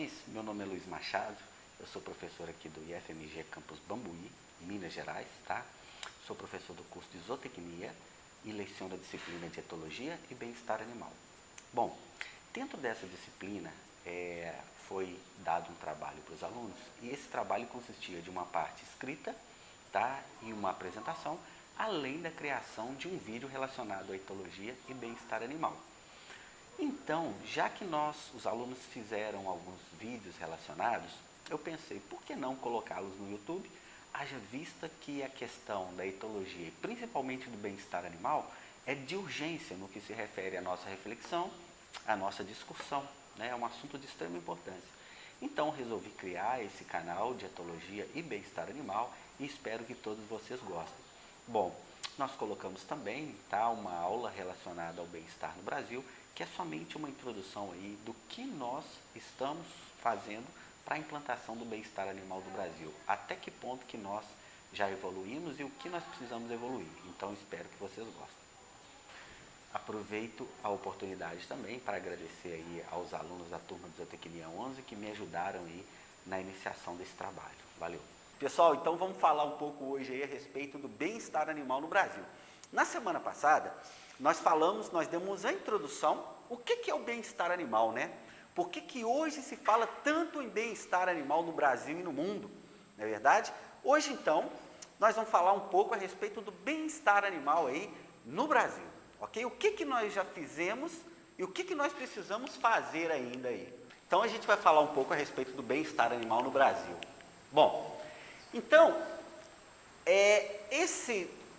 saudações, meu nome é Luiz Machado, eu sou professor aqui do IFMG Campus Bambuí, Minas Gerais, tá? Sou professor do curso de Zootecnia e leciono a disciplina de Etologia e Bem-Estar Animal. Bom, dentro dessa disciplina foi dado um trabalho para os alunos e esse trabalho consistia de uma parte escrita, tá? E uma apresentação, além da criação de um vídeo relacionado à etologia e bem-estar animal. Então, já que os alunos fizeram alguns vídeos relacionados, eu pensei, por que não colocá-los no YouTube, haja vista que a questão da etologia, e principalmente do bem-estar animal, é de urgência no que se refere à nossa reflexão, à nossa discussão, né? É um assunto de extrema importância. Então, resolvi criar esse canal de etologia e bem-estar animal e espero que todos vocês gostem. Bom, nós colocamos também, tá, uma aula relacionada ao bem-estar no Brasil, que é somente uma introdução aí do que nós estamos fazendo para a implantação do bem-estar animal do Brasil. Até que ponto que nós já evoluímos e o que nós precisamos evoluir. Então, espero que vocês gostem. Aproveito a oportunidade também para agradecer aí aos alunos da turma de Zootecnia 11 que me ajudaram aí na iniciação desse trabalho. Valeu! Pessoal, então vamos falar um pouco hoje aí a respeito do bem-estar animal no Brasil. Na semana passada, nós demos a introdução, o que é o bem-estar animal, né? Por que hoje se fala tanto em bem-estar animal no Brasil e no mundo, não é verdade? Hoje, então, nós vamos falar um pouco a respeito do bem-estar animal aí no Brasil, ok? O que nós já fizemos e o que nós precisamos fazer ainda aí. Então, a gente vai falar um pouco a respeito do bem-estar animal no Brasil. Bom, então,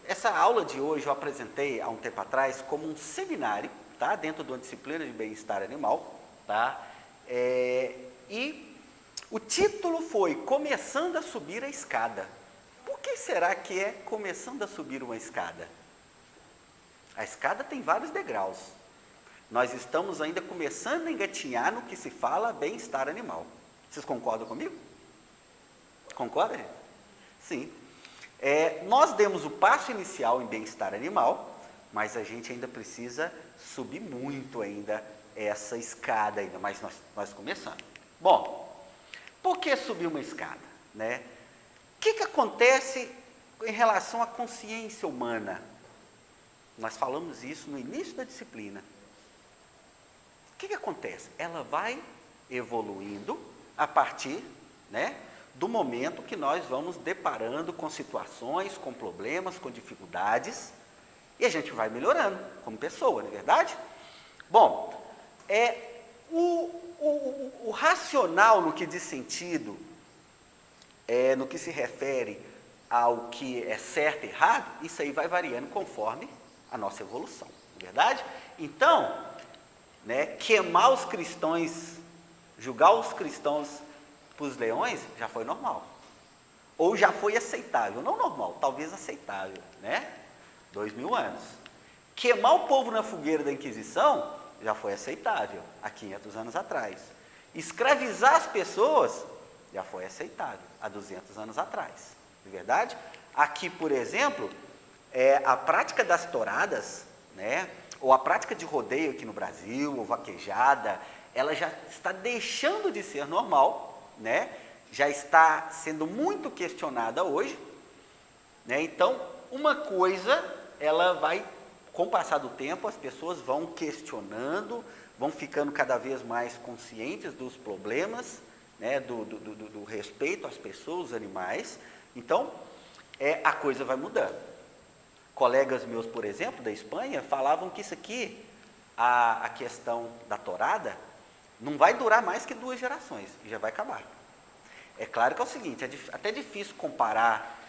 essa aula de hoje eu apresentei há um tempo atrás como um seminário, tá? Dentro de uma disciplina de bem-estar animal, tá? E o título foi Começando a Subir a Escada. Por que será que é começando a subir uma escada? A escada tem vários degraus. Nós estamos ainda começando a engatinhar no que se fala bem-estar animal. Vocês concordam comigo? Concordam? Sim. Nós demos o passo inicial em bem-estar animal, mas a gente ainda precisa subir muito ainda essa escada ainda, mas nós começamos. Bom, por que subir uma escada, né? O que acontece em relação à consciência humana? Nós falamos isso no início da disciplina. O que acontece? Ela vai evoluindo a partir, né, do momento que nós vamos deparando com situações, com problemas, com dificuldades, e a gente vai melhorando como pessoa, não é verdade? Bom, o racional no que diz sentido, no que se refere ao que é certo e errado, isso aí vai variando conforme a nossa evolução, não é verdade? Então, né, queimar os cristãos, julgar os cristãos para os leões, já foi normal. Ou já foi aceitável, não normal, talvez aceitável, né? 2000 anos. Queimar o povo na fogueira da Inquisição, já foi aceitável, há 500 anos atrás. Escravizar as pessoas, já foi aceitável, há 200 anos atrás, não é verdade? Aqui, por exemplo, a prática das touradas, né? Ou a prática de rodeio aqui no Brasil, ou vaquejada, ela já está deixando de ser normal, né? Já está sendo muito questionada hoje, né? Então, uma coisa, ela vai, com o passar do tempo, as pessoas vão questionando, vão ficando cada vez mais conscientes dos problemas, né? do respeito às pessoas, aos animais. Então, a coisa vai mudando. Colegas meus, por exemplo, da Espanha, falavam que isso aqui, a questão da tourada, não vai durar mais que 2 gerações, e já vai acabar. É claro que é o seguinte, até difícil comparar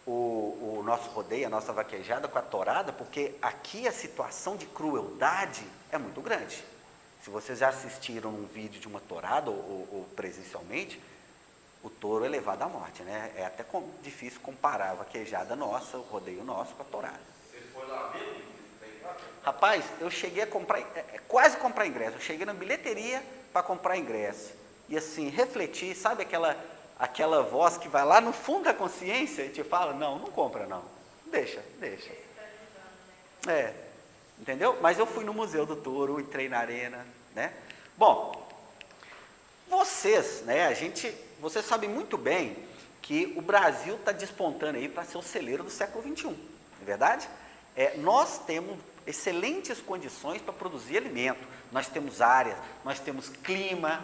o nosso rodeio, a nossa vaquejada com a tourada, porque aqui a situação de crueldade é muito grande. Se vocês já assistiram um vídeo de uma tourada, ou presencialmente, o touro é levado à morte, né? É até difícil comparar a vaquejada nossa, o rodeio nosso com a tourada. Você foi lá ver? Rapaz, eu cheguei a comprar, quase comprar ingresso, eu cheguei na bilheteria para comprar ingresso. E assim, refletir, sabe aquela voz que vai lá no fundo da consciência e te fala, não compra não, deixa. Entendeu? Mas eu fui no Museu do Touro, entrei na arena, né? Bom, Vocês, né, vocês sabem muito bem que o Brasil está despontando aí para ser o celeiro do século XXI, não é verdade? Nós temos excelentes condições para produzir alimento, nós temos áreas, nós temos clima,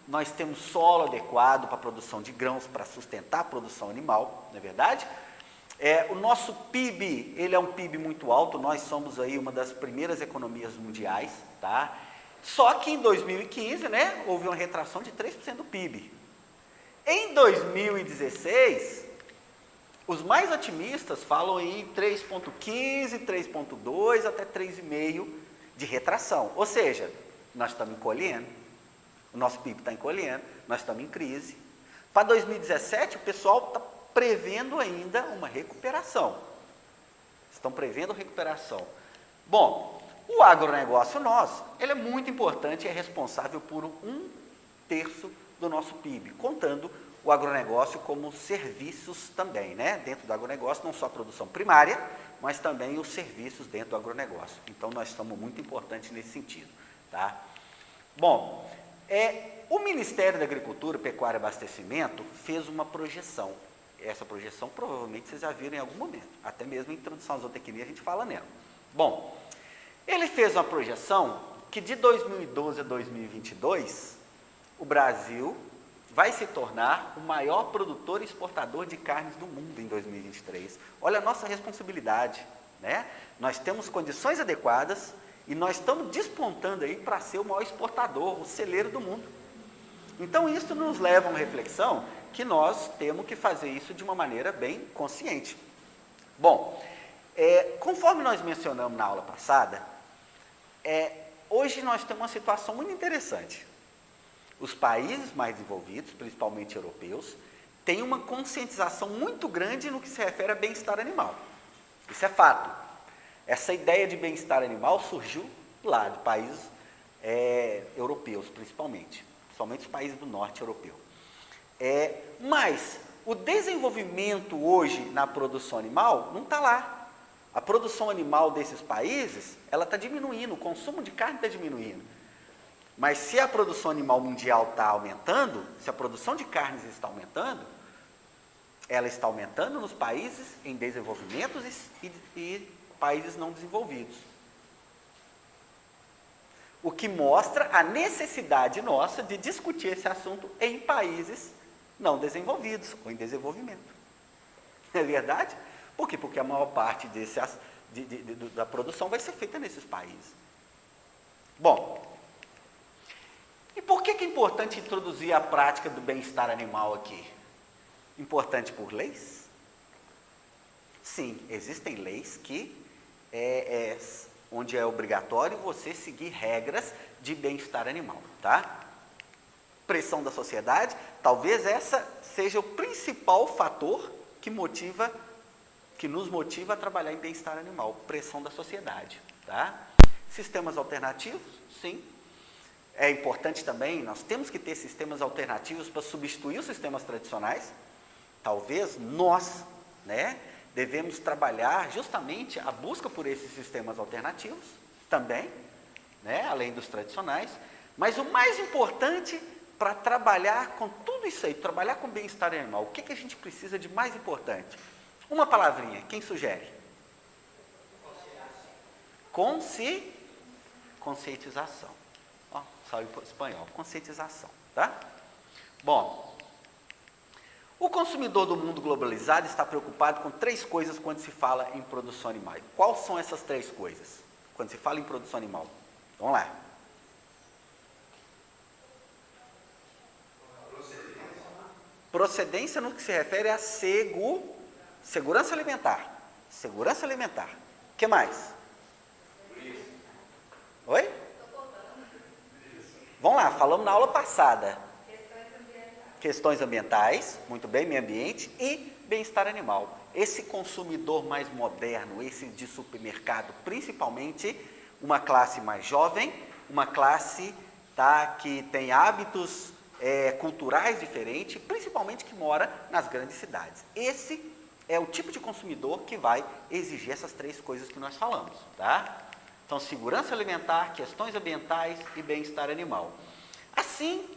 nós temos solo adequado para a produção de grãos, para sustentar a produção animal, não é verdade? O nosso PIB, ele é um PIB muito alto, nós somos aí uma das primeiras economias mundiais, tá? Só que em 2015, né, houve uma retração de 3% do PIB. Em 2016, os mais otimistas falam em 3,15, 3,2 até 3,5 de retração. Ou seja, nós estamos encolhendo, o nosso PIB está encolhendo, nós estamos em crise. Para 2017, o pessoal está prevendo ainda uma recuperação. Estão prevendo recuperação. Bom, o agronegócio nosso, ele é muito importante e é responsável por 1/3 do nosso PIB, contando o agronegócio como serviços também, né? Dentro do agronegócio, não só a produção primária, mas também os serviços dentro do agronegócio. Então, nós estamos muito importantes nesse sentido, tá? Bom, o Ministério da Agricultura, Pecuária e Abastecimento fez uma projeção. Essa projeção, provavelmente, vocês já viram em algum momento. Até mesmo em introdução à zootecnia, a gente fala nela. Bom, ele fez uma projeção que de 2012 a 2022, o Brasil vai se tornar o maior produtor e exportador de carnes do mundo em 2023. Olha a nossa responsabilidade, né? Nós temos condições adequadas e nós estamos despontando aí para ser o maior exportador, o celeiro do mundo. Então, isso nos leva a uma reflexão que nós temos que fazer isso de uma maneira bem consciente. Bom, conforme nós mencionamos na aula passada, hoje nós temos uma situação muito interessante. Os países mais desenvolvidos, principalmente europeus, têm uma conscientização muito grande no que se refere a bem-estar animal. Isso é fato. Essa ideia de bem-estar animal surgiu lá de países europeus, principalmente os países do norte europeu. Mas o desenvolvimento hoje na produção animal não está lá. A produção animal desses países, ela está diminuindo, o consumo de carne está diminuindo. Mas se a produção animal mundial está aumentando, se a produção de carnes está aumentando, ela está aumentando nos países em desenvolvimento e países não desenvolvidos. O que mostra a necessidade nossa de discutir esse assunto em países não desenvolvidos ou em desenvolvimento. Não é verdade? Por quê? Porque a maior parte da produção vai ser feita nesses países. Bom, e por que é importante introduzir a prática do bem-estar animal aqui? Importante por leis? Sim, existem leis que onde é obrigatório você seguir regras de bem-estar animal, tá? Pressão da sociedade, talvez essa seja o principal fator que nos motiva a trabalhar em bem-estar animal, pressão da sociedade, tá? Sistemas alternativos, sim. É importante também, nós temos que ter sistemas alternativos para substituir os sistemas tradicionais. Talvez nós, né, devemos trabalhar justamente a busca por esses sistemas alternativos também, né, além dos tradicionais. Mas o mais importante para trabalhar com tudo isso aí, trabalhar com bem-estar animal, o que a gente precisa de mais importante? Uma palavrinha, quem sugere? Conscientização. Ó, saiu em espanhol, conscientização, tá? Bom, o consumidor do mundo globalizado está preocupado com 3 coisas quando se fala em produção animal. Quais são essas 3 coisas quando se fala em produção animal? Vamos lá. Procedência no que se refere a segurança alimentar. Segurança alimentar. O que mais? Oi? Vamos lá, falamos na aula passada. Questões ambientais, muito bem, meio ambiente e bem-estar animal. Esse consumidor mais moderno, esse de supermercado, principalmente uma classe mais jovem, uma classe que tem hábitos culturais diferentes, principalmente que mora nas grandes cidades. Esse é o tipo de consumidor que vai exigir essas 3 coisas que nós falamos, tá? Então, segurança alimentar, questões ambientais e bem-estar animal. Assim,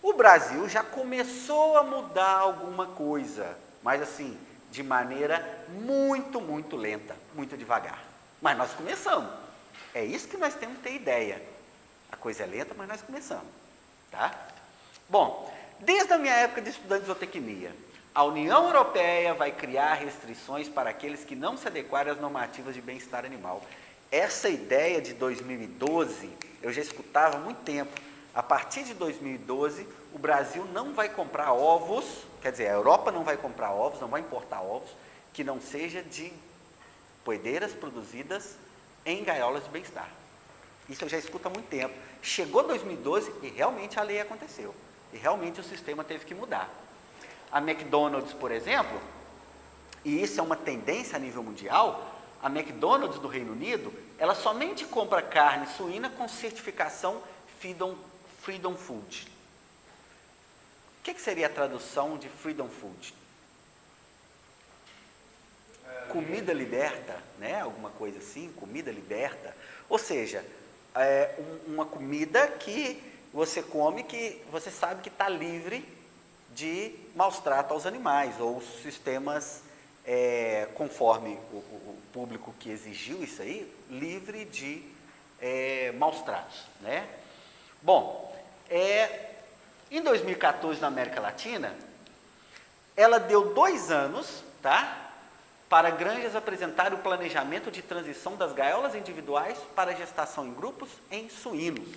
O Brasil já começou a mudar alguma coisa, mas assim, de maneira muito, muito lenta, muito devagar. Mas nós começamos. É isso que nós temos que ter ideia. A coisa é lenta, mas nós começamos. Tá? Bom, desde a minha época de estudante de zootecnia, a União Europeia vai criar restrições para aqueles que não se adequarem às normativas de bem-estar animal. Essa ideia de 2012, eu já escutava há muito tempo. A partir de 2012, o Brasil não vai comprar ovos, quer dizer, a Europa não vai comprar ovos, não vai importar ovos, que não seja de poedeiras produzidas em gaiolas de bem-estar. Isso eu já escuto há muito tempo. Chegou 2012 e realmente a lei aconteceu. E realmente o sistema teve que mudar. A McDonald's, por exemplo, e isso é uma tendência a nível mundial, a McDonald's do Reino Unido, ela somente compra carne suína com certificação Freedom Food. O que seria a tradução de Freedom Food? Comida liberta, né? Alguma coisa assim, comida liberta. Ou seja, uma comida que você come que você sabe que está livre de maus tratos aos animais, ou sistemas, conforme o público que exigiu isso aí, livre de maus tratos, né? Bom, em 2014 na América Latina, ela deu 2 anos, tá? Para granjas apresentarem o planejamento de transição das gaiolas individuais para a gestação em grupos em suínos.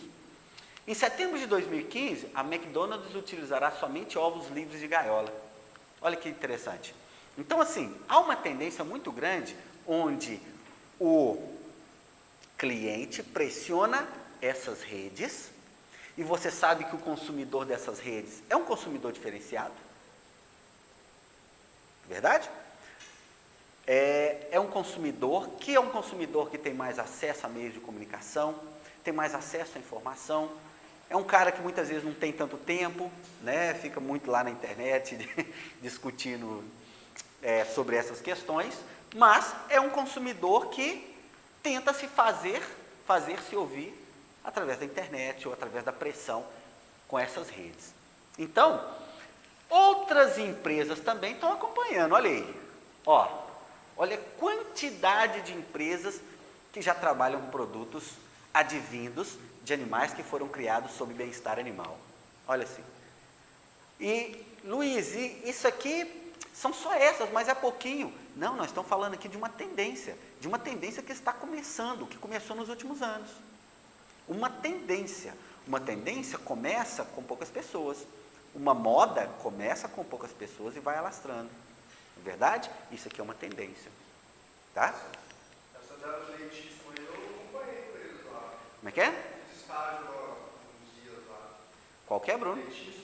Em setembro de 2015, a McDonald's utilizará somente ovos livres de gaiola. Olha que interessante. Então, assim, há uma tendência muito grande onde o cliente pressiona essas redes, e você sabe que o consumidor dessas redes é um consumidor diferenciado. Verdade? É um consumidor que tem mais acesso a meios de comunicação, tem mais acesso à informação, é um cara que muitas vezes não tem tanto tempo, né? Fica muito lá na internet discutindo sobre essas questões, mas é um consumidor que tenta se fazer-se ouvir através da internet ou através da pressão com essas redes. Então, outras empresas também estão acompanhando, olha aí, olha a quantidade de empresas que já trabalham com produtos advindos de animais que foram criados sob bem-estar animal. Olha assim. E, Luiz, isso aqui são só essas, mas é pouquinho. Não, nós estamos falando aqui de uma tendência que está começando, que começou nos últimos anos. Uma tendência começa com poucas pessoas. Uma moda começa com poucas pessoas e vai alastrando. Não é verdade? Isso aqui é uma tendência. Tá? Essa da leitíssima eu acompanhei com eles lá. Como é que é? Fiz estágio uns dias lá. Qual que é, Bruno? Leitíssimo.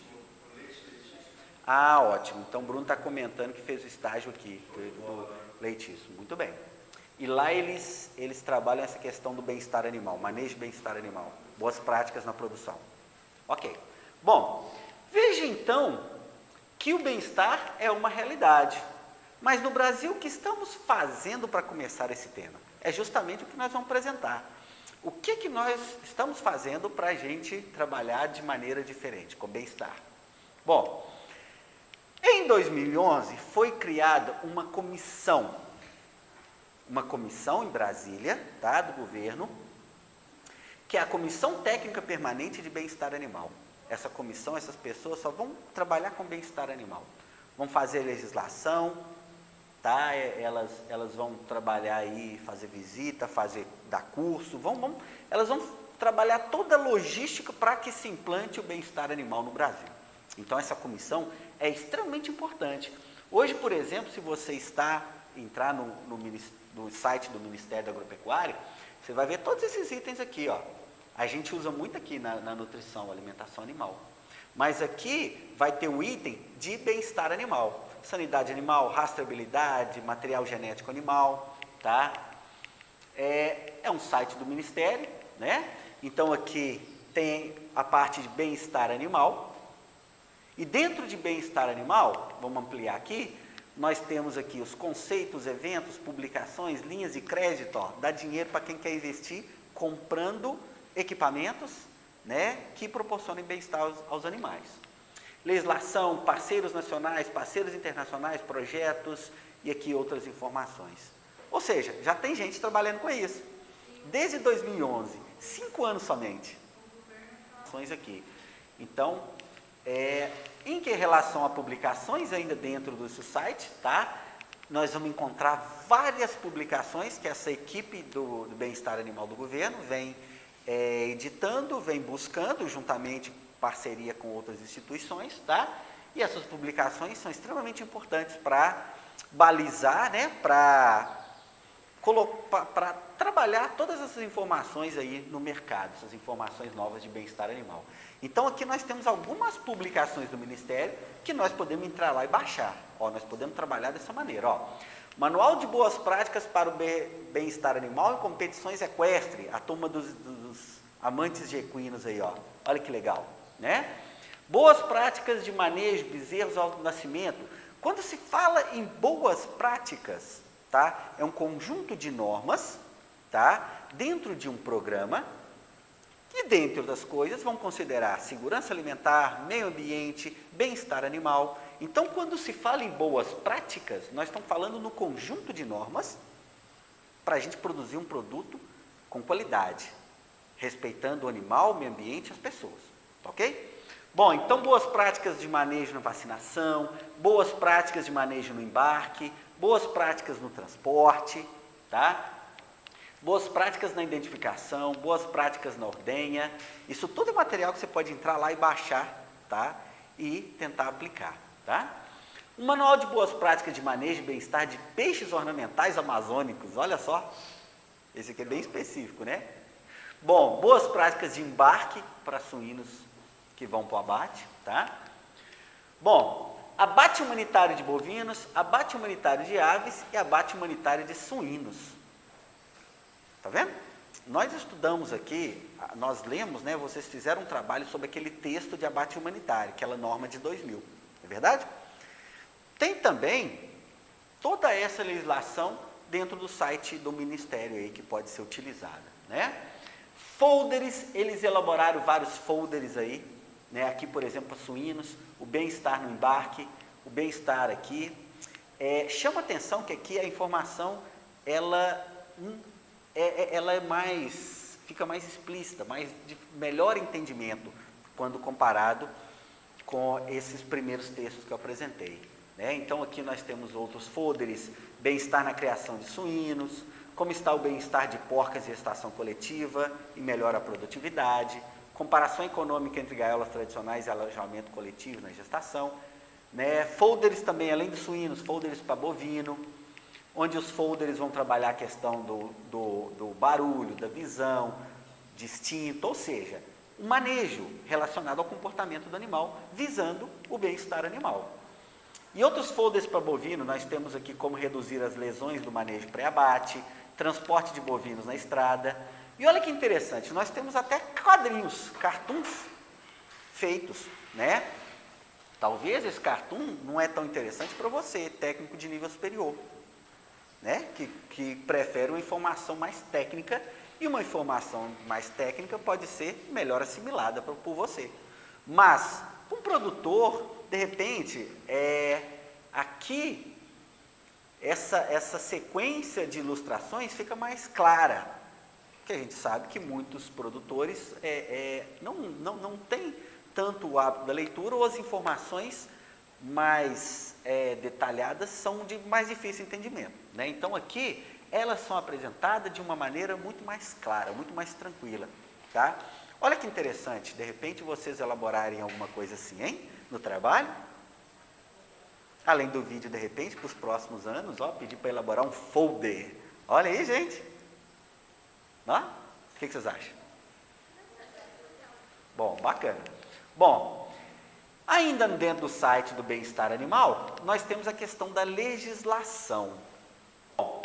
Ah, ótimo. Então, o Bruno está comentando que fez o estágio aqui, do leitíssimo. Muito bem. E lá eles trabalham essa questão do bem-estar animal, manejo de bem-estar animal, boas práticas na produção. Ok. Bom, veja então que o bem-estar é uma realidade. Mas no Brasil, o que estamos fazendo para começar esse tema? É justamente o que nós vamos apresentar. O que nós estamos fazendo para a gente trabalhar de maneira diferente, com bem-estar? Bom, em 2011 foi criada uma comissão em Brasília, tá, do governo, que é a Comissão Técnica Permanente de Bem-Estar Animal. Essa comissão, essas pessoas só vão trabalhar com bem-estar animal. Vão fazer legislação, tá? Elas vão trabalhar aí, fazer visita, dar curso, elas vão trabalhar toda a logística para que se implante o bem-estar animal no Brasil. Então, essa comissão é extremamente importante. Hoje, por exemplo, se você entrar no site do Ministério da Agropecuária, você vai ver todos esses itens aqui, ó. A gente usa muito aqui na nutrição, alimentação animal. Mas aqui vai ter o item de bem-estar animal. Sanidade animal, rastreabilidade, material genético animal, tá? É um site do Ministério, né? Então aqui tem a parte de bem-estar animal. E dentro de bem-estar animal, vamos ampliar aqui, nós temos aqui os conceitos, eventos, publicações, linhas de crédito, dá dinheiro para quem quer investir comprando equipamentos, né, que proporcionem bem-estar aos animais. legislação, parceiros nacionais, parceiros internacionais, projetos e aqui outras informações. Ou seja, já tem gente trabalhando com isso. Desde 2011, 5 anos somente. Aqui. Então, em que relação a publicações ainda dentro do site, tá? Nós vamos encontrar várias publicações que essa equipe do bem-estar animal do governo vem editando, vem buscando, juntamente parceria com outras instituições, tá? E essas publicações são extremamente importantes para balizar, né? Para trabalhar todas essas informações aí no mercado, essas informações novas de bem-estar animal. Então, aqui nós temos algumas publicações do Ministério que nós podemos entrar lá e baixar. Ó, nós podemos trabalhar dessa maneira. Ó. Manual de boas práticas para o bem-estar animal em competições equestres. A turma dos amantes de equinos aí, ó. Olha que legal, né? Boas práticas de manejo de bezerros ao nascimento. Quando se fala em boas práticas, tá? É um conjunto de normas, tá? Dentro de um programa, e dentro das coisas vão considerar segurança alimentar, meio ambiente, bem-estar animal. Então, quando se fala em boas práticas, nós estamos falando no conjunto de normas para a gente produzir um produto com qualidade, respeitando o animal, o meio ambiente e as pessoas, ok? Bom, então boas práticas de manejo na vacinação, boas práticas de manejo no embarque, boas práticas no transporte, tá? Boas práticas na identificação, boas práticas na ordenha. Isso tudo é material que você pode entrar lá e baixar, tá? E tentar aplicar, tá? Um manual de boas práticas de manejo e bem-estar de peixes ornamentais amazônicos, olha só. Esse aqui é bem específico, né? Bom, boas práticas de embarque para suínos que vão para o abate, tá? Bom, abate humanitário de bovinos, abate humanitário de aves e abate humanitário de suínos. Tá vendo? Nós estudamos aqui, nós lemos, né? Vocês fizeram um trabalho sobre aquele texto de abate humanitário, aquela norma de 2000, é verdade? Tem também toda essa legislação dentro do site do Ministério aí que pode ser utilizada, né? Folders, eles elaboraram vários folders aí, né? Aqui, por exemplo, para suínos, o bem-estar no embarque, o bem-estar aqui. Chama atenção que aqui a informação, ela fica mais explícita, de melhor entendimento quando comparado com esses primeiros textos que eu apresentei, né? Então, aqui nós temos outros folders, bem-estar na criação de suínos, como está o bem-estar de porcas e gestação coletiva e melhora a produtividade, comparação econômica entre gaiolas tradicionais e alojamento coletivo na gestação, né? Folders também, além dos suínos, folders para bovino, onde os folders vão trabalhar a questão do barulho, da visão, distinto, ou seja, um manejo relacionado ao comportamento do animal, visando o bem-estar animal. E outros folders para bovino, nós temos aqui como reduzir as lesões do manejo pré-abate, transporte de bovinos na estrada. E olha que interessante, nós temos até quadrinhos, cartoons feitos, né? Talvez esse cartoon não é tão interessante para você, técnico de nível superior, né? Que prefere uma informação mais técnica, e uma informação mais técnica pode ser melhor assimilada por você. Mas, para um produtor, de repente, aqui, essa sequência de ilustrações fica mais clara, porque a gente sabe que muitos produtores não têm tanto o hábito da leitura, ou as informações mais detalhadas são de mais difícil entendimento, né? Então, aqui, elas são apresentadas de uma maneira muito mais clara, muito mais tranquila, tá? Olha que interessante, de repente vocês elaborarem alguma coisa assim, hein? No trabalho. Além do vídeo, de repente, para os próximos anos, ó, pedir para elaborar um folder. Olha aí, gente. Ó, o que vocês acham? Bom, bacana. Bom, ainda dentro do site do bem-estar animal, nós temos a questão da legislação. Bom,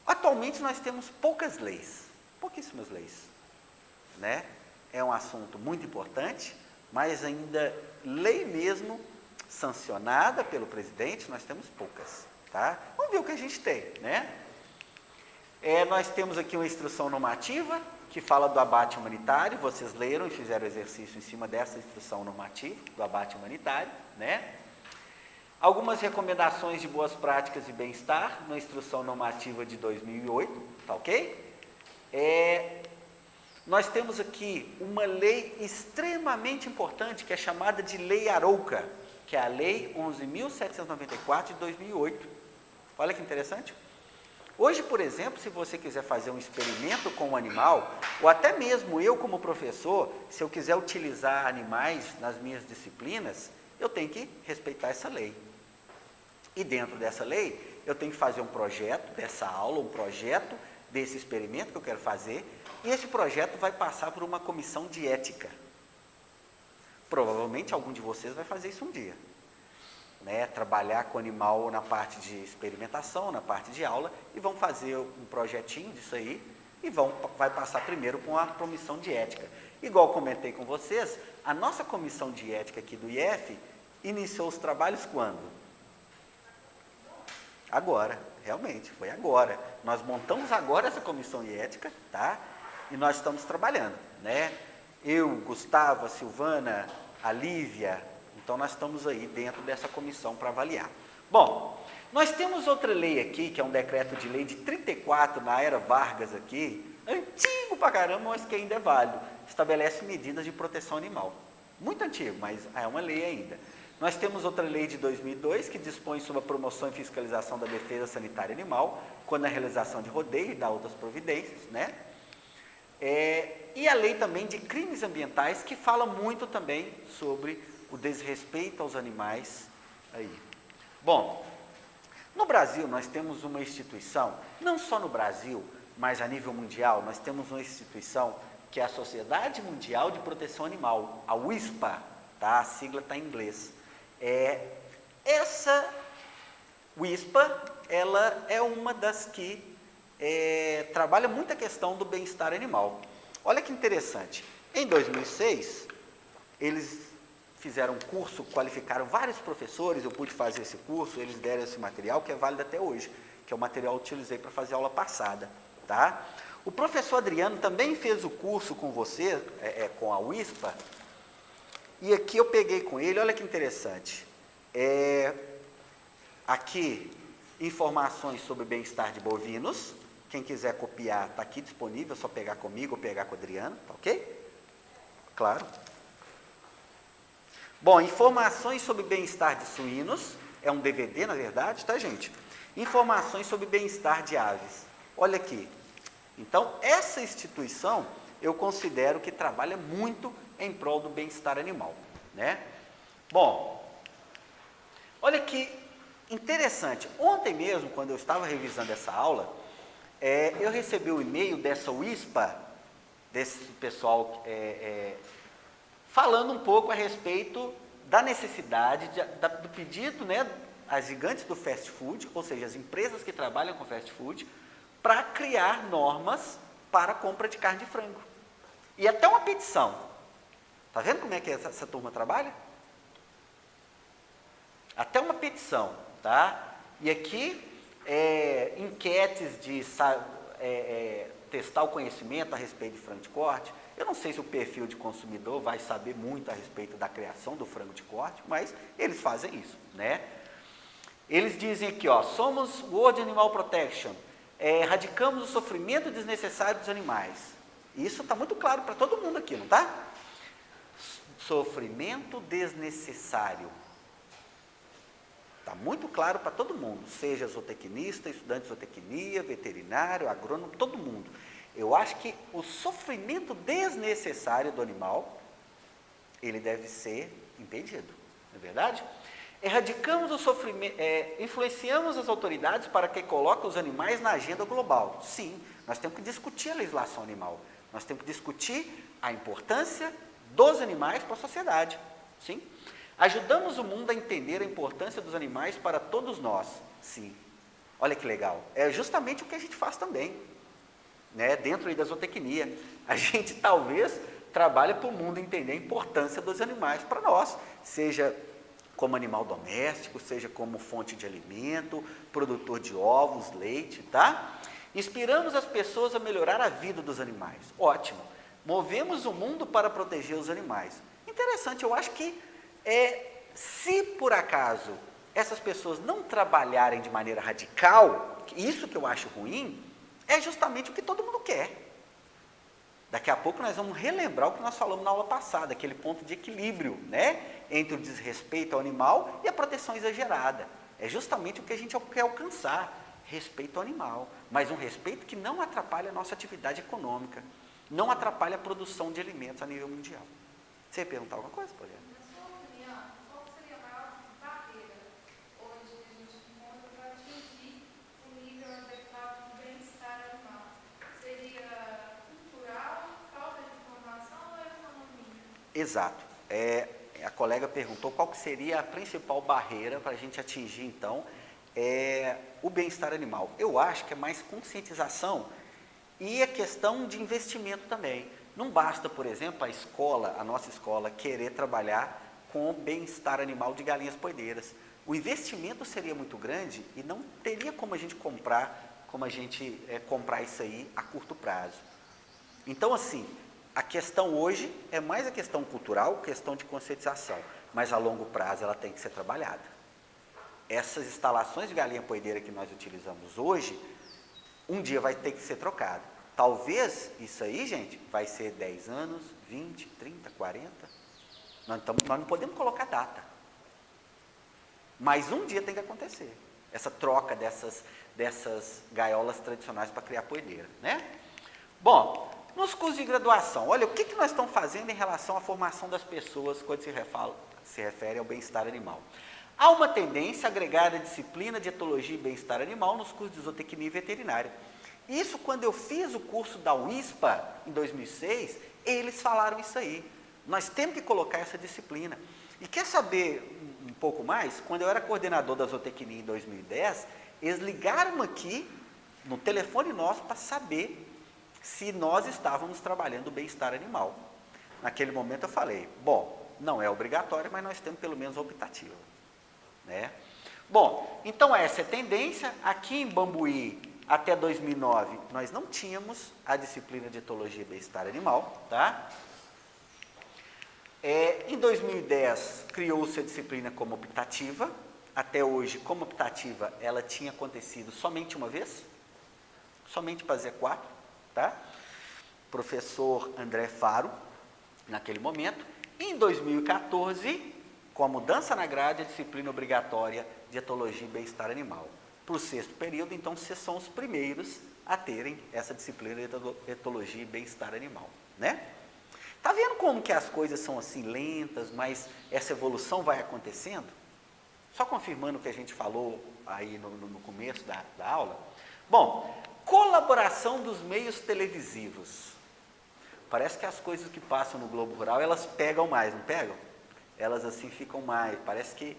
atualmente nós temos poucas leis, pouquíssimas leis, né? É um assunto muito importante, mas ainda lei mesmo sancionada pelo presidente, nós temos poucas, tá? Vamos ver o que a gente tem, né? Nós temos aqui uma instrução normativa, que fala do abate humanitário, vocês leram e fizeram exercício em cima dessa instrução normativa, do abate humanitário, né? Algumas recomendações de boas práticas e bem-estar, na instrução normativa de 2008, tá ok? Nós temos aqui uma lei extremamente importante, que é chamada de Lei Arouca, que é a Lei 11.794 de 2008. Olha que interessante. Hoje, por exemplo, se você quiser fazer um experimento com um animal, ou até mesmo eu como professor, se eu quiser utilizar animais nas minhas disciplinas, eu tenho que respeitar essa lei. E dentro dessa lei, eu tenho que fazer um projeto dessa aula, um projeto desse experimento que eu quero fazer, e esse projeto vai passar por uma comissão de ética. Provavelmente algum de vocês vai fazer isso um dia. Né? Trabalhar com o animal na parte de experimentação, na parte de aula, e vão fazer um projetinho disso aí, e vai passar primeiro por uma comissão de ética. Igual comentei com vocês, a nossa comissão de ética aqui do IF iniciou os trabalhos quando? Agora, realmente, foi agora. Nós montamos agora essa comissão de ética, tá? E nós estamos trabalhando, né? Eu, Gustavo, a Silvana, a Lívia, então nós estamos aí dentro dessa comissão para avaliar. Bom, nós temos outra lei aqui, que é um decreto de lei de 34, na era Vargas aqui, antigo pra caramba, mas que ainda é válido, estabelece medidas de proteção animal. Muito antigo, mas é uma lei ainda. Nós temos outra lei de 2002, que dispõe sobre a promoção e fiscalização da defesa sanitária animal, quando a realização de rodeio e da outras providências, né? E a lei também de crimes ambientais, que fala muito também sobre o desrespeito aos animais aí. Bom, no Brasil nós temos uma instituição, não só no Brasil, mas a nível mundial, nós temos uma instituição que é a Sociedade Mundial de Proteção Animal, a WISPA, tá? A sigla está em inglês. Essa WISPA, ela é uma das que trabalha muito a questão do bem-estar animal. Olha que interessante, em 2006, eles fizeram um curso, qualificaram vários professores, eu pude fazer esse curso, eles deram esse material, que é válido até hoje, que é o material que eu utilizei para fazer a aula passada, tá? O professor Adriano também fez o curso com você, com a WISPA, e aqui eu peguei com ele, olha que interessante, aqui, informações sobre o bem-estar de bovinos, quem quiser copiar, está aqui disponível, é só pegar comigo ou pegar com o Adriano, tá ok? Claro. Bom, informações sobre bem-estar de suínos, é um DVD, na verdade, tá, gente? Informações sobre bem-estar de aves. Olha aqui. Então, essa instituição, eu considero que trabalha muito em prol do bem-estar animal, né? Bom, olha que interessante. Ontem mesmo, quando eu estava revisando essa aula, eu recebi o e-mail dessa WISPA, desse pessoal, falando um pouco a respeito da necessidade, do pedido, né, às gigantes do fast food, ou seja, as empresas que trabalham com fast food, para criar normas para a compra de carne de frango. E até uma petição. Está vendo como é que essa turma trabalha? Até uma petição, tá? E aqui, enquetes de testar o conhecimento a respeito de frango de corte. Eu não sei se o perfil de consumidor vai saber muito a respeito da criação do frango de corte, mas eles fazem isso, né? Eles dizem aqui, ó, somos World Animal Protection, erradicamos o sofrimento desnecessário dos animais. Isso está muito claro para todo mundo aqui, não está? Sofrimento desnecessário. Está muito claro para todo mundo, seja zootecnista, estudante de zootecnia, veterinário, agrônomo, todo mundo. Eu acho que o sofrimento desnecessário do animal, ele deve ser impedido, não é verdade? Erradicamos o sofrimento, influenciamos as autoridades para que coloquem os animais na agenda global. Sim, nós temos que discutir a legislação animal, nós temos que discutir a importância dos animais para a sociedade, sim? Ajudamos o mundo a entender a importância dos animais para todos nós, sim. Olha que legal, é justamente o que a gente faz também, né? Dentro aí da zootecnia, a gente talvez trabalha para o mundo entender a importância dos animais para nós, seja como animal doméstico, seja como fonte de alimento, produtor de ovos, leite, tá? Inspiramos as pessoas a melhorar a vida dos animais. Ótimo. Movemos o mundo para proteger os animais. Interessante, eu acho que se por acaso essas pessoas não trabalharem de maneira radical, isso que eu acho ruim, é justamente o que todo mundo quer. Daqui a pouco nós vamos relembrar o que nós falamos na aula passada, aquele ponto de equilíbrio, né, entre o desrespeito ao animal e a proteção exagerada. É justamente o que a gente quer alcançar, respeito ao animal, mas um respeito que não atrapalhe a nossa atividade econômica, não atrapalhe a produção de alimentos a nível mundial. Você ia perguntar alguma coisa, Poliana? Na sua opinião, qual seria a maior barreira hoje que a gente encontra para atingir o nível adequado de bem-estar animal? Seria cultural, falta de informação ou economia? Exato. A colega perguntou qual que seria a principal barreira para a gente atingir, então, o bem-estar animal. Eu acho que é mais conscientização e a questão de investimento também. Não basta, por exemplo, a nossa escola, querer trabalhar com o bem-estar animal de galinhas poedeiras. O investimento seria muito grande e não teria como a gente comprar isso aí a curto prazo. Então, assim, a questão hoje é mais a questão cultural, questão de conscientização, mas a longo prazo ela tem que ser trabalhada. Essas instalações de galinha poedeira que nós utilizamos hoje, um dia vai ter que ser trocado. Talvez isso aí, gente, vai ser 10 anos, 20, 30, 40. Nós não podemos colocar data. Mas um dia tem que acontecer. Essa troca dessas gaiolas tradicionais para criar poedeira, né? Bom, nos cursos de graduação, olha, o que nós estamos fazendo em relação à formação das pessoas quando se refere ao bem-estar animal? Há uma tendência a agregar a disciplina de etologia e bem-estar animal nos cursos de zootecnia e veterinária. Isso, quando eu fiz o curso da UISPA, em 2006, eles falaram isso aí. Nós temos que colocar essa disciplina. E quer saber um pouco mais? Quando eu era coordenador da zootecnia em 2010, eles ligaram aqui, no telefone nosso, para saber se nós estávamos trabalhando o bem-estar animal. Naquele momento eu falei, bom, não é obrigatório, mas nós temos pelo menos a optativa, né? Bom, então essa é a tendência. Aqui em Bambuí, até 2009, nós não tínhamos a disciplina de etologia e bem-estar animal, tá? Em 2010, criou-se a disciplina como optativa. Até hoje, como optativa, ela tinha acontecido somente uma vez, somente para Z4, tá? Professor André Faro, naquele momento. Em 2014, com a mudança na grade, a disciplina obrigatória de etologia e bem-estar animal. Para o 6º período, então, vocês são os primeiros a terem essa disciplina de etologia e bem-estar animal, né? Tá vendo como que as coisas são assim lentas, mas essa evolução vai acontecendo? Só confirmando o que a gente falou aí no começo da aula. Bom, colaboração dos meios televisivos. Parece que as coisas que passam no Globo Rural, elas pegam mais, não pegam? Elas assim ficam mais, parece que...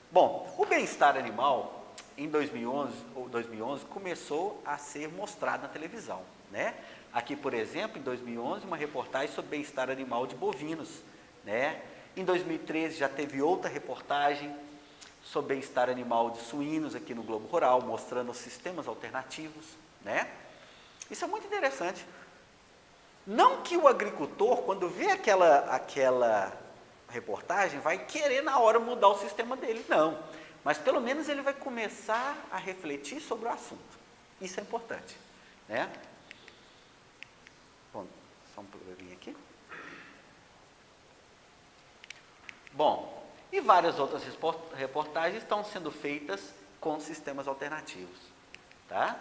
Bom, o bem-estar animal, em 2011, começou a ser mostrado na televisão, né? Aqui, por exemplo, em 2011, uma reportagem sobre bem-estar animal de bovinos, né? Em 2013, já teve outra reportagem sobre bem-estar animal de suínos aqui no Globo Rural, mostrando os sistemas alternativos, né? Isso é muito interessante. Não que o agricultor, quando vê aquela reportagem, vai querer na hora mudar o sistema dele, não. Mas pelo menos ele vai começar a refletir sobre o assunto. Isso é importante, né? Bom, só um probleminha aqui. Bom, e várias outras reportagens estão sendo feitas com sistemas alternativos, tá?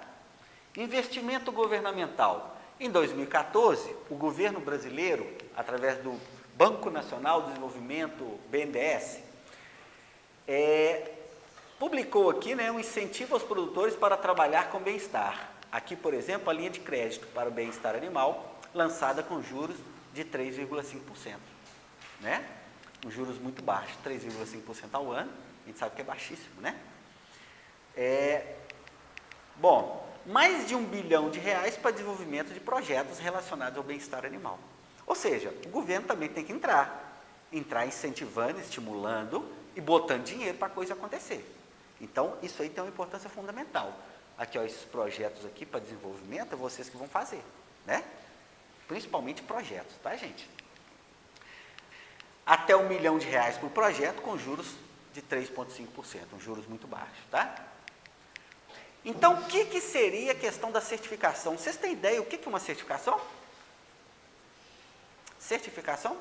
Investimento governamental. Em 2014, o governo brasileiro, através do Banco Nacional de Desenvolvimento, BNDES, publicou aqui, né, um incentivo aos produtores para trabalhar com bem-estar. Aqui, por exemplo, a linha de crédito para o bem-estar animal, lançada com juros de 3,5%, né? Juros muito baixos, 3,5% ao ano, a gente sabe que é baixíssimo, né? Bom, mais de R$1 bilhão para desenvolvimento de projetos relacionados ao bem-estar animal. Ou seja, o governo também tem que entrar incentivando, estimulando e botando dinheiro para a coisa acontecer. Então, isso aí tem uma importância fundamental. aqui, ó, esses projetos aqui para desenvolvimento, é vocês que vão fazer, né? Principalmente projetos, tá, gente? Até R$1 milhão por projeto, com juros de 3,5%, juros muito baixos, tá? Então, o que seria a questão da certificação? Vocês têm ideia o que é uma certificação? Certificação?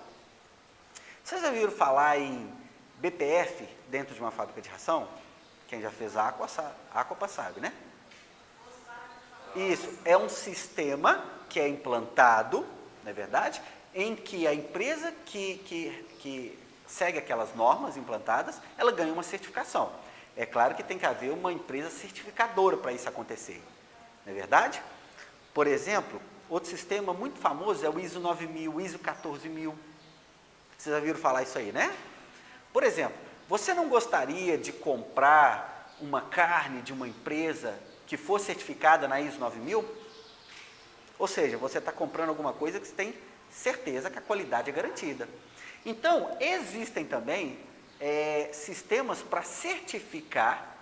Vocês já viram falar em BPF dentro de uma fábrica de ração? Quem já fez Aqua sabe, né? Isso, é um sistema que é implantado, não é verdade? Em que a empresa que segue aquelas normas implantadas, ela ganha uma certificação. É claro que tem que haver uma empresa certificadora para isso acontecer, não é verdade? Por exemplo, outro sistema muito famoso é o ISO 9000, o ISO 14000. Vocês já viram falar isso aí, né? Por exemplo, você não gostaria de comprar uma carne de uma empresa que for certificada na ISO 9000? Ou seja, você está comprando alguma coisa que você tem certeza que a qualidade é garantida. Então, existem também sistemas para certificar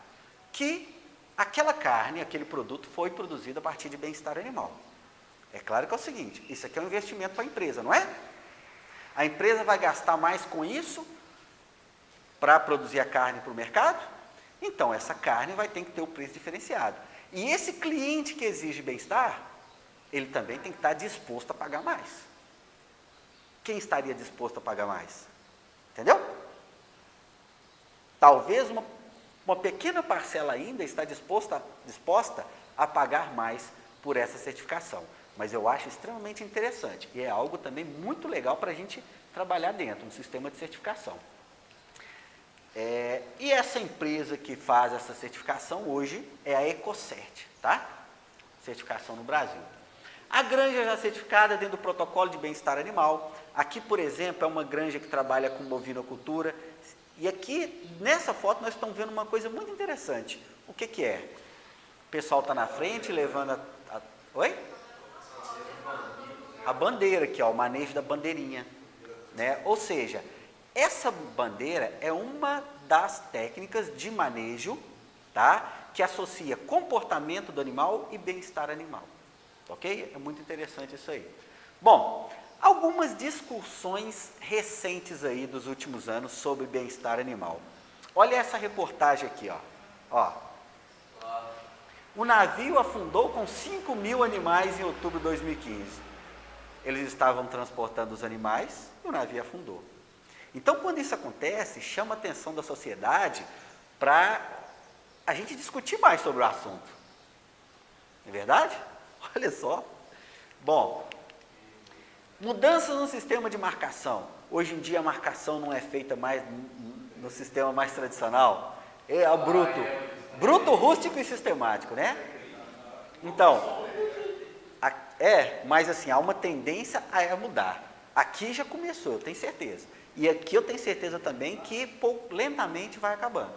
que aquela carne, aquele produto foi produzido a partir de bem-estar animal. É claro que é o seguinte, isso aqui é um investimento para a empresa, não é? A empresa vai gastar mais com isso para produzir a carne para o mercado? Então, essa carne vai ter que ter o preço diferenciado. E esse cliente que exige bem-estar, ele também tem que estar disposto a pagar mais. Quem estaria disposto a pagar mais? Entendeu? Talvez uma pequena parcela ainda está disposta a pagar mais por essa certificação. Mas eu acho extremamente interessante e é algo também muito legal para a gente trabalhar dentro, um sistema de certificação. E essa empresa que faz essa certificação hoje é a Ecocert, tá? Certificação no Brasil. A granja já certificada dentro do protocolo de bem-estar animal. Aqui, por exemplo, é uma granja que trabalha com bovinocultura. E aqui, nessa foto, nós estamos vendo uma coisa muito interessante. O que é? O pessoal está na frente, levando Oi? A bandeira aqui, ó, o manejo da bandeirinha. Né? Ou seja, essa bandeira é uma das técnicas de manejo, tá? Que associa comportamento do animal e bem-estar animal. Ok? É muito interessante isso aí. Bom, algumas discussões recentes aí dos últimos anos sobre bem-estar animal. Olha essa reportagem aqui, ó. O navio afundou com 5.000 animais em outubro de 2015. Eles estavam transportando os animais e o navio afundou. Então, quando isso acontece, chama a atenção da sociedade para a gente discutir mais sobre o assunto. Não é verdade? Olha só. Bom, mudanças no sistema de marcação. Hoje em dia a marcação não é feita mais no sistema mais tradicional. É o bruto, rústico e sistemático, né? Então, mas assim, há uma tendência a mudar. Aqui já começou, eu tenho certeza. E aqui eu tenho certeza também que lentamente vai acabando,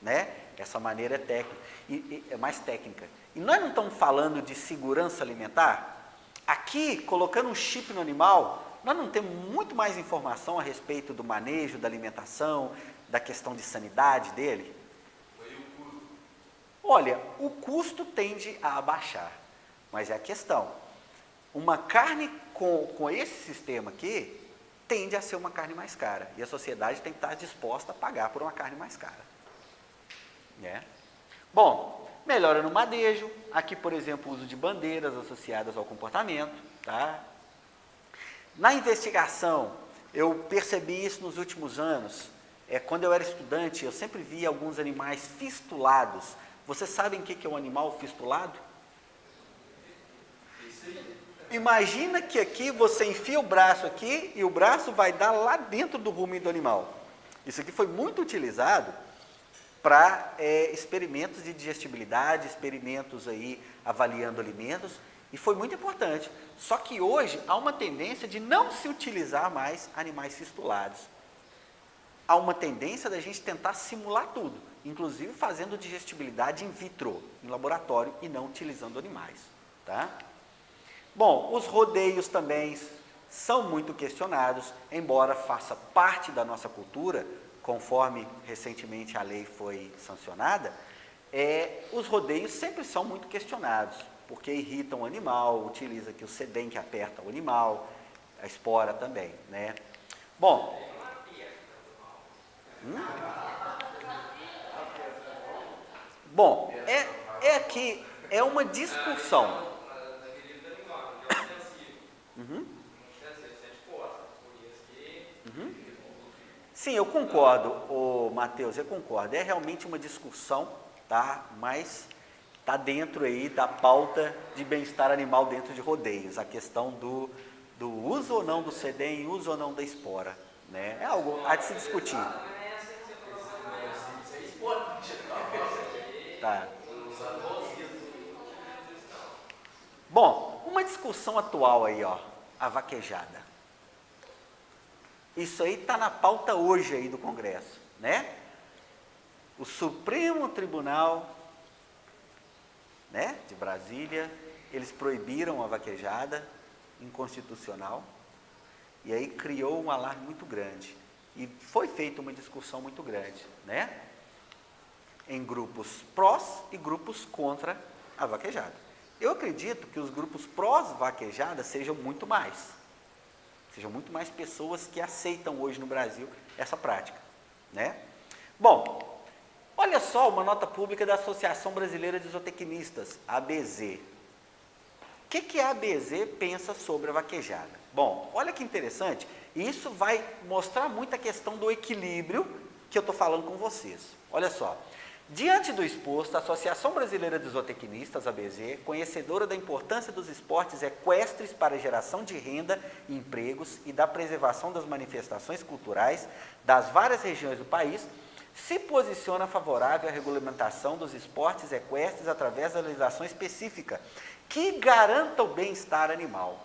né? Essa maneira é técnica, é mais técnica. E nós não estamos falando de segurança alimentar? Aqui, colocando um chip no animal, nós não temos muito mais informação a respeito do manejo, da alimentação, da questão de sanidade dele? Olha, o custo tende a abaixar, mas é a questão. Uma carne com esse sistema aqui tende a ser uma carne mais cara. E a sociedade tem que estar disposta a pagar por uma carne mais cara. Né? Bom, melhora no manejo. Aqui, por exemplo, o uso de bandeiras associadas ao comportamento. Tá? Na investigação, eu percebi isso nos últimos anos. Quando eu era estudante, eu sempre via alguns animais fistulados. Vocês sabem o que é um animal fistulado? Imagina que aqui você enfia o braço aqui e o braço vai dar lá dentro do rumen do animal. Isso aqui foi muito utilizado para experimentos de digestibilidade, experimentos aí avaliando alimentos, e foi muito importante. Só que hoje há uma tendência de não se utilizar mais animais fistulados. Há uma tendência da gente tentar simular tudo, inclusive fazendo digestibilidade in vitro, em laboratório, e não utilizando animais. Tá? Bom, os rodeios também são muito questionados, embora faça parte da nossa cultura, conforme recentemente a lei foi sancionada, os rodeios sempre são muito questionados, porque irritam o animal, utiliza aqui o sedem que aperta o animal, a espora também, né? Bom, bom, aqui é uma discussão. Sim, eu concordo, Matheus, eu concordo. É realmente uma discussão, tá? Mas está dentro aí da pauta de bem-estar animal dentro de rodeios, a questão do uso ou não do sedem, uso ou não da espora, né? É algo a de se discutir. Tá. Bom, uma discussão atual aí, ó, a vaquejada. Isso aí está na pauta hoje aí do Congresso, né? O Supremo Tribunal, né, de Brasília, eles proibiram a vaquejada inconstitucional, e aí criou um alarme muito grande, e foi feita uma discussão muito grande, né? Em grupos prós e grupos contra a vaquejada. Eu acredito que os grupos prós-vaquejada sejam muito mais pessoas que aceitam hoje no Brasil essa prática, né? Bom, olha só uma nota pública da Associação Brasileira de Zootecnistas, ABZ. O que a ABZ pensa sobre a vaquejada? Bom, olha que interessante, e isso vai mostrar muito a questão do equilíbrio que eu estou falando com vocês. Olha só. Diante do exposto, a Associação Brasileira de Zootecnistas, ABZ, conhecedora da importância dos esportes equestres para a geração de renda e empregos e da preservação das manifestações culturais das várias regiões do país, se posiciona favorável à regulamentação dos esportes equestres através da legislação específica que garanta o bem-estar animal.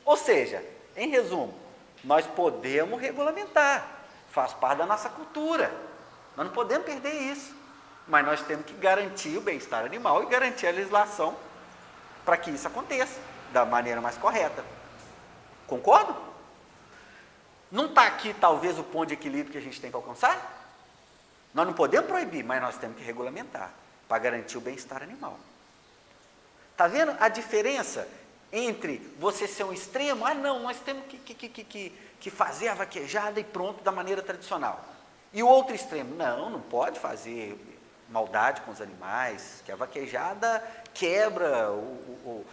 Ou seja, em resumo, nós podemos regulamentar, faz parte da nossa cultura, nós não podemos perder isso. Mas nós temos que garantir o bem-estar animal e garantir a legislação para que isso aconteça da maneira mais correta. Concordo? Não está aqui, talvez, o ponto de equilíbrio que a gente tem que alcançar? Nós não podemos proibir, mas nós temos que regulamentar para garantir o bem-estar animal. Está vendo a diferença entre você ser um extremo? Ah, não, nós temos que fazer a vaquejada e pronto, da maneira tradicional. E o outro extremo? Não pode fazer maldade com os animais, que a vaquejada quebra o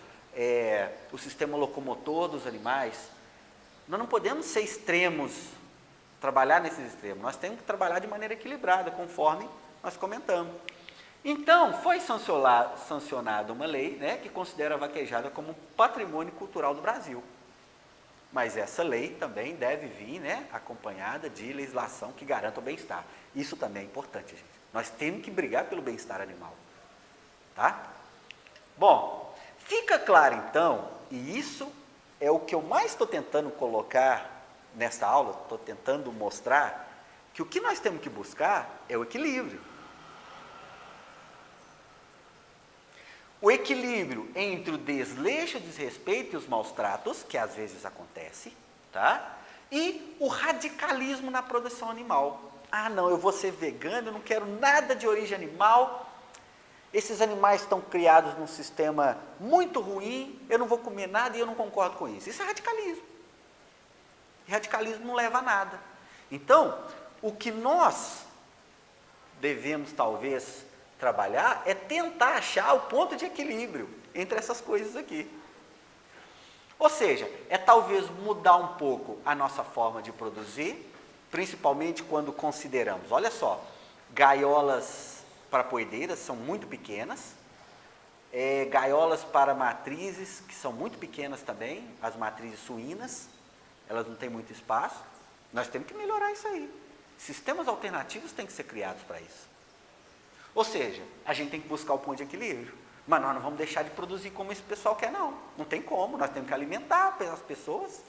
sistema locomotor dos animais. Nós não podemos ser extremos, trabalhar nesses extremos. Nós temos que trabalhar de maneira equilibrada, conforme nós comentamos. Então, foi sancionada uma lei, né, que considera a vaquejada como patrimônio cultural do Brasil. Mas essa lei também deve vir, né, acompanhada de legislação que garanta o bem-estar. Isso também é importante, gente. Nós temos que brigar pelo bem-estar animal. Tá? Bom, fica claro então, e isso é o que eu mais estou tentando colocar nessa aula, estou tentando mostrar, que o que nós temos que buscar é o equilíbrio. O equilíbrio entre o desleixo, o desrespeito e os maus tratos, que às vezes acontece, tá? E o radicalismo na produção animal. Ah, não, eu vou ser vegano, eu não quero nada de origem animal, esses animais estão criados num sistema muito ruim, eu não vou comer nada e eu não concordo com isso. Isso é radicalismo. E radicalismo não leva a nada. Então, o que nós devemos talvez trabalhar é tentar achar o ponto de equilíbrio entre essas coisas aqui. Ou seja, é talvez mudar um pouco a nossa forma de produzir, principalmente quando consideramos, olha só, gaiolas para poedeiras são muito pequenas, gaiolas para matrizes, que são muito pequenas também, as matrizes suínas, elas não têm muito espaço, nós temos que melhorar isso aí. Sistemas alternativos têm que ser criados para isso. Ou seja, a gente tem que buscar o ponto de equilíbrio. Mas nós não vamos deixar de produzir como esse pessoal quer, não. Não tem como, nós temos que alimentar as pessoas.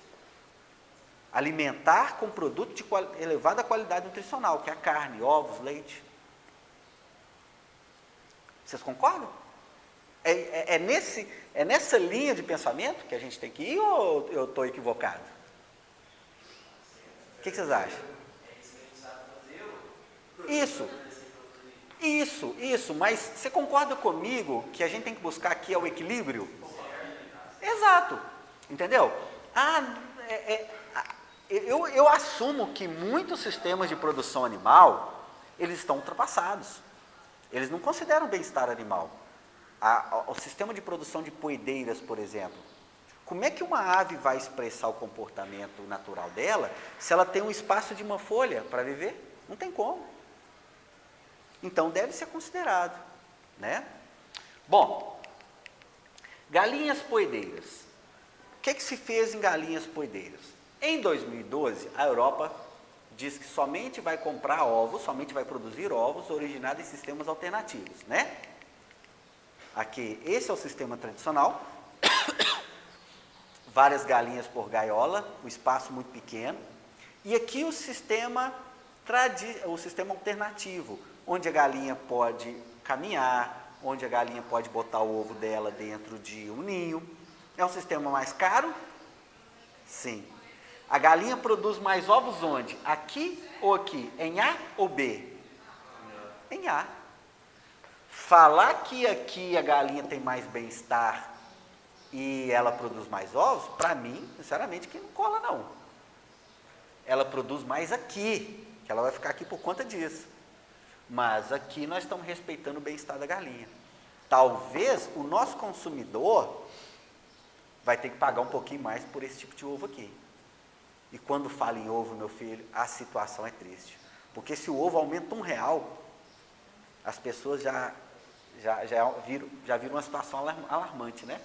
Alimentar com produto de elevada qualidade nutricional, que é a carne, ovos, leite. Vocês concordam? É nessa linha de pensamento que a gente tem que ir ou eu estou equivocado? O que vocês acham? Isso. Isso, mas você concorda comigo que a gente tem que buscar aqui o equilíbrio? Exato, entendeu? Eu assumo que muitos sistemas de produção animal, eles estão ultrapassados. Eles não consideram bem-estar animal. O sistema de produção de poedeiras, por exemplo, como é que uma ave vai expressar o comportamento natural dela se ela tem um espaço de uma folha para viver? Não tem como. Então, deve ser considerado, né? Bom, galinhas poedeiras. O que se fez em galinhas poedeiras? Em 2012, a Europa diz que somente vai comprar ovos, somente vai produzir ovos originados em sistemas alternativos, né? Aqui, esse é o sistema tradicional. Várias galinhas por gaiola, um espaço muito pequeno. E aqui o sistema alternativo, onde a galinha pode caminhar, onde a galinha pode botar o ovo dela dentro de um ninho. É um sistema mais caro? Sim. A galinha produz mais ovos onde? Aqui ou aqui? Em A ou B? Em A. Falar que aqui a galinha tem mais bem-estar e ela produz mais ovos, para mim, sinceramente, que não cola não. Ela produz mais aqui, que ela vai ficar aqui por conta disso. Mas aqui nós estamos respeitando o bem-estar da galinha. Talvez o nosso consumidor vai ter que pagar um pouquinho mais por esse tipo de ovo aqui. E quando fala em ovo, meu filho, a situação é triste. Porque se o ovo aumenta R$1, as pessoas já viram uma situação alarmante, né?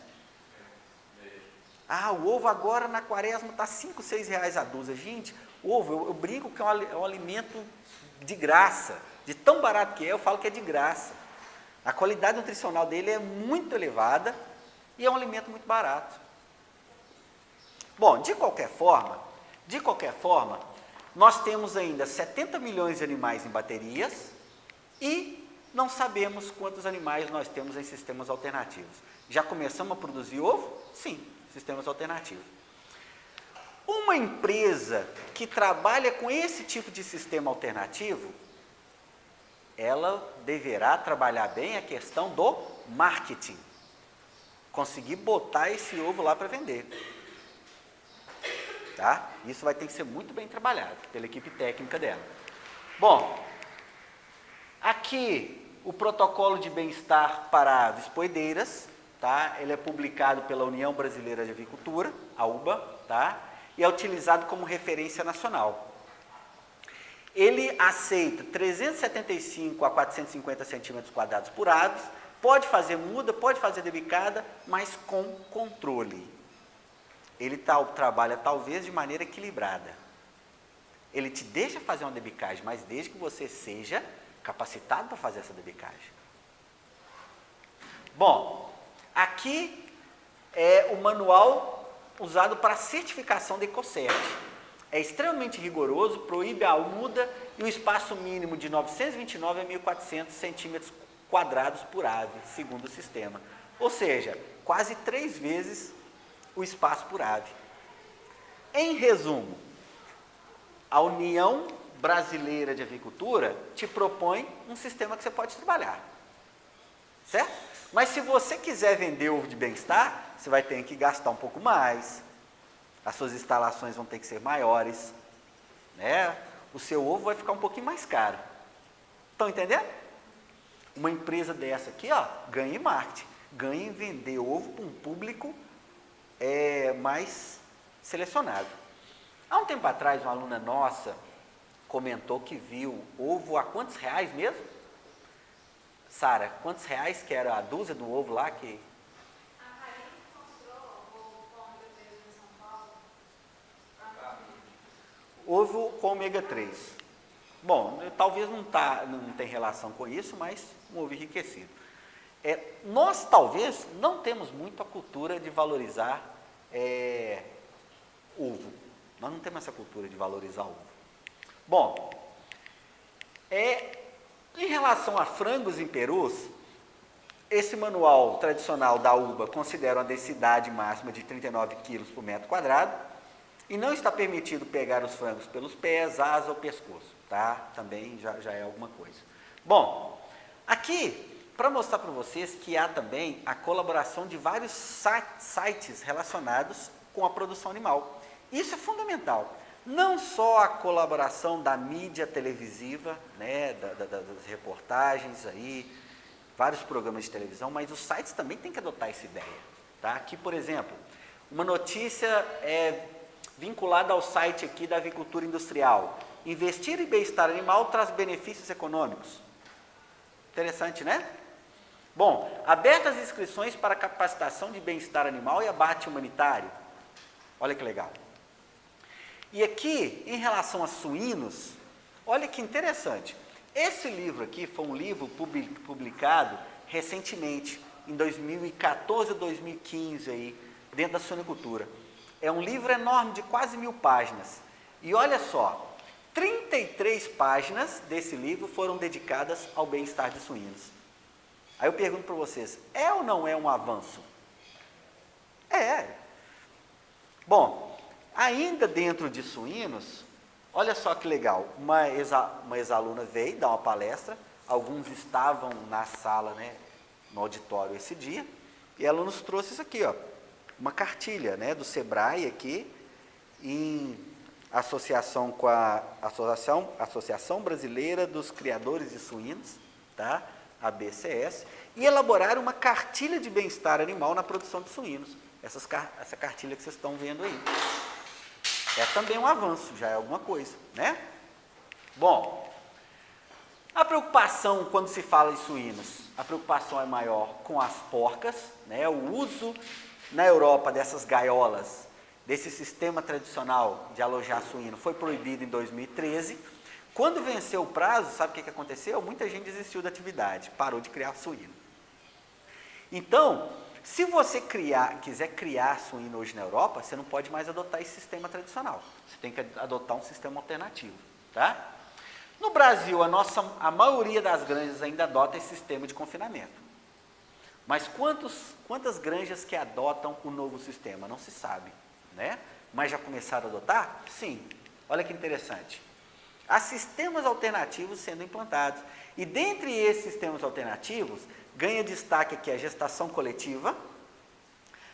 O ovo agora na quaresma está R$5, R$6 a dúzia. Gente, o ovo, eu brinco que é um alimento de graça. De tão barato que é, eu falo que é de graça. A qualidade nutricional dele é muito elevada e é um alimento muito barato. Bom, de qualquer forma, nós temos ainda 70 milhões de animais em baterias e não sabemos quantos animais nós temos em sistemas alternativos. Já começamos a produzir ovo? Sim, sistemas alternativos. Uma empresa que trabalha com esse tipo de sistema alternativo, ela deverá trabalhar bem a questão do marketing. Conseguir botar esse ovo lá para vender. Tá? Isso vai ter que ser muito bem trabalhado pela equipe técnica dela. Bom, aqui o protocolo de bem-estar para aves poedeiras, tá? Ele é publicado pela União Brasileira de Avicultura, a UBA, tá? E é utilizado como referência nacional. Ele aceita 375 a 450 centímetros quadrados por aves, pode fazer muda, pode fazer debicada, mas com controle. Ele trabalha talvez de maneira equilibrada. Ele te deixa fazer uma debicagem, mas desde que você seja capacitado para fazer essa debicagem. Bom, aqui é o manual usado para certificação da Ecocert. É extremamente rigoroso, proíbe a muda e o espaço mínimo de 929 a 1.400 centímetros quadrados por ave, segundo o sistema. Ou seja, quase 3 vezes o espaço por ave. Em resumo, a União Brasileira de Avicultura te propõe um sistema que você pode trabalhar. Certo? Mas se você quiser vender ovo de bem-estar, você vai ter que gastar um pouco mais, as suas instalações vão ter que ser maiores, né? O seu ovo vai ficar um pouquinho mais caro. Estão entendendo? Uma empresa dessa aqui, ó, ganha em marketing, ganha em vender ovo para um público mais selecionado. Há um tempo atrás, uma aluna nossa comentou que viu ovo a quantos reais mesmo? Sara, quantos reais que era a dúzia do ovo lá que... A Raíssa mostrou o ovo com ômega 3 em São Paulo. Ovo com ômega 3. Bom, talvez não tem relação com isso, mas um ovo enriquecido. Nós talvez não temos muito a cultura de valorizar ovo. Nós não temos essa cultura de valorizar ovo. Bom, em relação a frangos em perus, esse manual tradicional da UBA considera uma densidade máxima de 39 kg por metro quadrado e não está permitido pegar os frangos pelos pés, asa ou pescoço, tá? Também já é alguma coisa. Bom, Aqui, para mostrar para vocês que há também a colaboração de vários sites relacionados com a produção animal. Isso é fundamental. Não só a colaboração da mídia televisiva, né, das reportagens aí, vários programas de televisão, mas os sites também têm que adotar essa ideia. Tá? Aqui, por exemplo, uma notícia vinculada ao site aqui da avicultura industrial. Investir em bem-estar animal traz benefícios econômicos. Interessante, né? Bom, abertas as inscrições para capacitação de bem-estar animal e abate humanitário. Olha que legal. E aqui, em relação a suínos, olha que interessante. Esse livro aqui foi um livro publicado recentemente, em 2014 ou 2015, aí, dentro da suinocultura. É um livro enorme, de quase 1000 páginas. E olha só, 33 páginas desse livro foram dedicadas ao bem-estar de suínos. Aí eu pergunto para vocês, é ou não é um avanço? É. Bom, ainda dentro de suínos, olha só que legal, uma ex-aluna veio dar uma palestra, alguns estavam na sala, né, no auditório esse dia, e ela nos trouxe isso aqui, ó, uma cartilha, né, do Sebrae aqui, em associação com a Associação Brasileira dos Criadores de Suínos, tá? A BCS, e elaborar uma cartilha de bem-estar animal na produção de suínos. Essa cartilha que vocês estão vendo aí. É também um avanço, já é alguma coisa, né? Bom, a preocupação quando se fala em suínos, a preocupação é maior com as porcas, né? O uso na Europa dessas gaiolas, desse sistema tradicional de alojar suíno, foi proibido em 2013. Quando venceu o prazo, sabe o que aconteceu? Muita gente desistiu da atividade, parou de criar suíno. Então, se você quiser criar suíno hoje na Europa, você não pode mais adotar esse sistema tradicional. Você tem que adotar um sistema alternativo, tá? No Brasil, a maioria das granjas ainda adota esse sistema de confinamento. Mas quantas granjas que adotam o novo sistema? Não se sabe, né? Mas já começaram a adotar? Sim. Olha que interessante. Há sistemas alternativos sendo implantados. E dentre esses sistemas alternativos, ganha destaque aqui a gestação coletiva.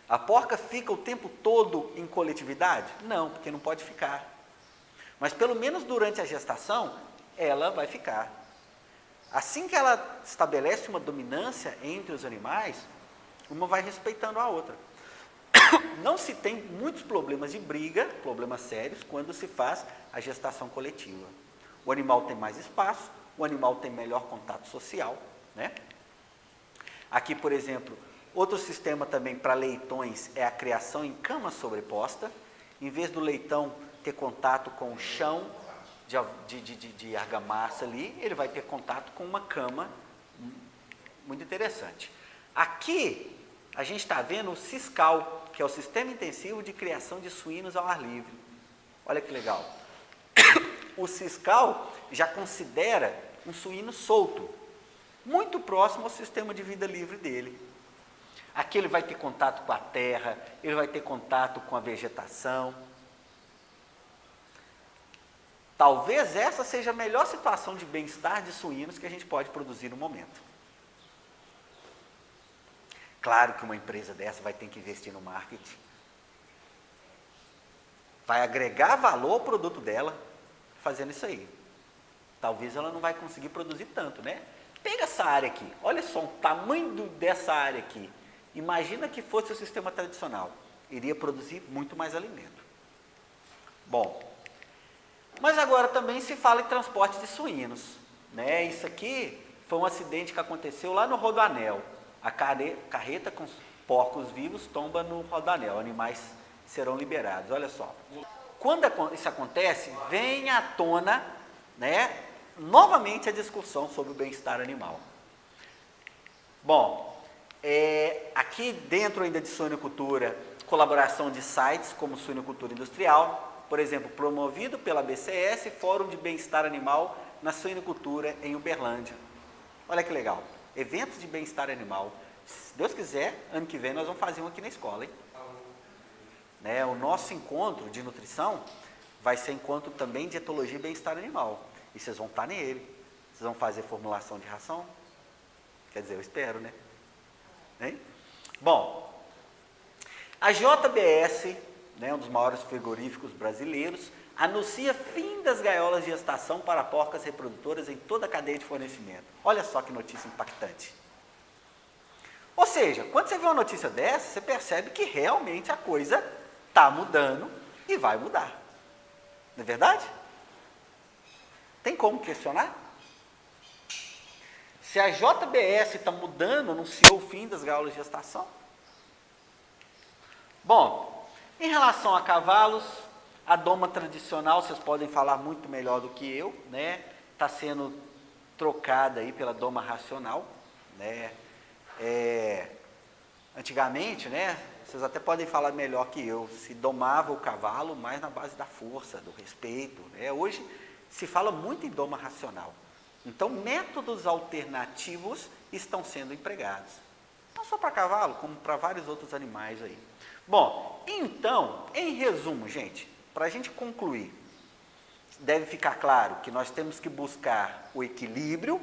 A porca fica o tempo todo em coletividade? Não, porque não pode ficar. Mas pelo menos durante a gestação, ela vai ficar. Assim que ela estabelece uma dominância entre os animais, uma vai respeitando a outra. Não se tem muitos problemas de briga, problemas sérios, quando se faz a gestação coletiva. O animal tem mais espaço, o animal tem melhor contato social, né? Aqui, por exemplo, outro sistema também para leitões é a criação em cama sobreposta. Em vez do leitão ter contato com o chão de argamassa ali, ele vai ter contato com uma cama. Muito interessante. Aqui, a gente está vendo o Siscal, que é o Sistema Intensivo de Criação de Suínos ao Ar Livre. Olha que legal. O Siscal já considera um suíno solto, muito próximo ao sistema de vida livre dele. Aqui ele vai ter contato com a terra, ele vai ter contato com a vegetação. Talvez essa seja a melhor situação de bem-estar de suínos que a gente pode produzir no momento. Claro que uma empresa dessa vai ter que investir no marketing. Vai agregar valor ao produto dela fazendo isso aí. Talvez ela não vai conseguir produzir tanto, né? Pega essa área aqui, olha só o tamanho dessa área aqui. Imagina que fosse o sistema tradicional. Iria produzir muito mais alimento. Bom, mas agora também se fala em transporte de suínos, né? Isso aqui foi um acidente que aconteceu lá no Rodoanel. A carreta com os porcos vivos tomba no Rodoanel, animais serão liberados. Olha só. Quando isso acontece, vem à tona, né, novamente a discussão sobre o bem-estar animal. Bom, aqui dentro ainda de suinocultura, colaboração de sites como Suinocultura Industrial, por exemplo, promovido pela BCS, Fórum de Bem-Estar Animal na Suinocultura em Uberlândia. Olha que legal, eventos de bem-estar animal. Se Deus quiser, ano que vem nós vamos fazer um aqui na escola, hein? Né, o nosso encontro de nutrição vai ser encontro também de etologia e bem-estar animal. E vocês vão estar nele. Vocês vão fazer formulação de ração, Quer dizer, eu espero, né? Hein? Bom, a JBS, né, um dos maiores frigoríficos brasileiros, anuncia fim das gaiolas de gestação para porcas reprodutoras em toda a cadeia de fornecimento. Olha só que notícia impactante. Ou seja, quando você vê uma notícia dessa, você percebe que realmente a coisa está mudando e vai mudar. Não é verdade? Tem como questionar? Se a JBS está mudando, anunciou o fim das gaiolas de gestação. Bom, em relação a cavalos, a doma tradicional, vocês podem falar muito melhor do que eu, né? Está sendo trocada aí pela doma racional, né? Antigamente, né? Vocês até podem falar melhor que eu, se domava o cavalo mais na base da força, do respeito, né? Hoje se fala muito em doma racional. Então, métodos alternativos estão sendo empregados. Não só para cavalo, como para vários outros animais aí. Bom, então, em resumo, gente, para a gente concluir, deve ficar claro que nós temos que buscar o equilíbrio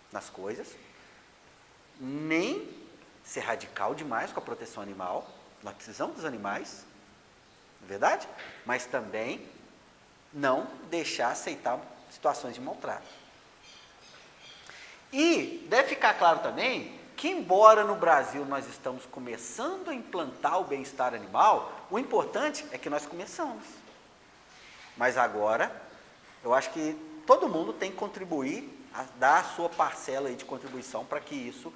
nas coisas, nem ser radical demais com a proteção animal, nós precisamos dos animais, não é verdade? Mas também não deixar aceitar situações de maltrato. E deve ficar claro também que, embora no Brasil nós estamos começando a implantar o bem-estar animal, o importante é que nós começamos. Mas agora, eu acho que todo mundo tem que contribuir, dar a sua parcela aí de contribuição para que isso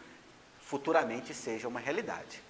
futuramente seja uma realidade.